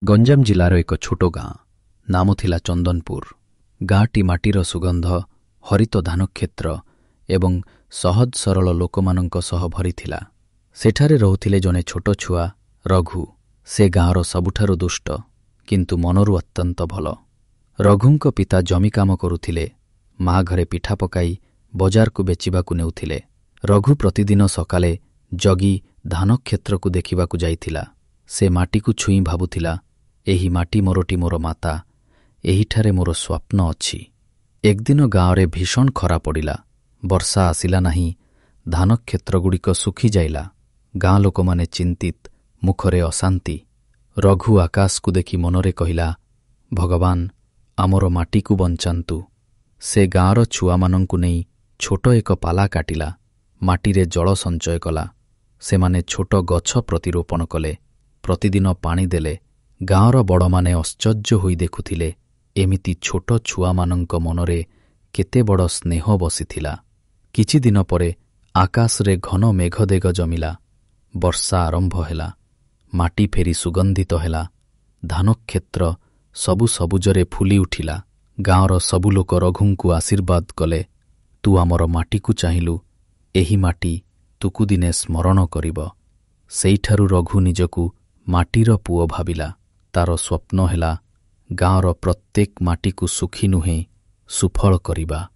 ଗଞ୍ଜାମ ଜିଲ୍ଲାର ଏକ ଛୋଟ ଗାଁ ନାମ ଥିଲା ଚନ୍ଦନପୁର। ଗାଁଟି ମାଟିର ସୁଗନ୍ଧ, ହରିତ ଧାନକ୍ଷେତ୍ର ଏବଂ ସହଜ ସରଳ ଲୋକମାନଙ୍କ ସହ ଭରିଥିଲା। ସେଠାରେ ରହୁଥିଲେ ଜଣେ ଛୋଟ ଛୁଆ ରଘୁ। ସେ ଗାଁର ସବୁଠାରୁ ଦୁଷ୍ଟ, କିନ୍ତୁ ମନରୁ ଅତ୍ୟନ୍ତ ଭଲ। ରଘୁଙ୍କ ପିତା ଜମି କାମ କରୁଥିଲେ। ମା ଘରେ ପିଠା ପକାଇ ବଜାରକୁ ବେଚିବାକୁ ନେଉଥିଲେ। ରଘୁ ପ୍ରତିଦିନ ସକାଳେ ଜଗି ଧାନକ୍ଷେତ୍ରକୁ ଦେଖିବାକୁ ଯାଇଥିଲା। ସେ ମାଟିକୁ ଛୁଇଁ ଭାବୁଥିଲା, ଏହି ମାଟି ମୋରଟି ମୋର ମାତା, ଏହିଠାରେ ମୋର ସ୍ୱପ୍ନ ଅଛି। ଏକଦିନ ଗାଁରେ ଭୀଷଣ ଖରା ପଡ଼ିଲା। ବର୍ଷା ଆସିଲା ନାହିଁ। ଧାନକ୍ଷେତ୍ରଗୁଡ଼ିକ ଶୁଖିଯାଇଲା। ଗାଁ ଲୋକମାନେ ଚିନ୍ତିତ, ମୁଖରେ ଅଶାନ୍ତି। ରଘୁ ଆକାଶକୁ ଦେଖି ମନରେ କହିଲା, ଭଗବାନ, ଆମର ମାଟିକୁ ବଞ୍ଚାନ୍ତୁ। ସେ ଗାଁର ଛୁଆମାନଙ୍କୁ ନେଇ ଛୋଟ ଏକ ପାଲା କାଟିଲା। ମାଟିରେ ଜଳ ସଞ୍ଚୟ କଲା। ସେମାନେ ଛୋଟ ଗଛ ପ୍ରତିରୋପଣ କଲେ। ପ୍ରତିଦିନ ପାଣି ଦେଲେ। ଗାଁର ବଡ଼ମାନେ ଆଶ୍ଚର୍ଯ୍ୟ ହୋଇ ଦେଖୁଥିଲେ, ଏମିତି ଛୋଟ ଛୁଆମାନଙ୍କ ମନରେ କେତେ ବଡ଼ ସ୍ନେହ ବସିଥିଲା। କିଛିଦିନ ପରେ ଆକାଶରେ ଘନ ମେଘଦେଗ ଜମିଲା। ବର୍ଷା ଆରମ୍ଭ ହେଲା। ମାଟି ଫେରି ସୁଗନ୍ଧିତ ହେଲା। ଧାନକ୍ଷେତ୍ର ସବୁ ସବୁଜରେ ଫୁଲି ଉଠିଲା। ଗାଁର ସବୁ ଲୋକ ରଘୁଙ୍କୁ ଆଶୀର୍ବାଦ କଲେ, ତୁ ଆମର ମାଟିକୁ ଚାହିଁଲୁ, ଏହି ମାଟି ତୁକୁ ଦିନେ ସ୍ମରଣ କରିବ। ସେଇଠାରୁ ରଘୁ ନିଜକୁ ମାଟିର ପୁଅ ଭାବିଲା। ତାର ସ୍ୱପ୍ନ ହେଲା ଗାଁର ପ୍ରତ୍ୟେକ ମାଟିକୁ ସୁଖୀ ନୁହେଁ, ସୁଫଳ କରିବା।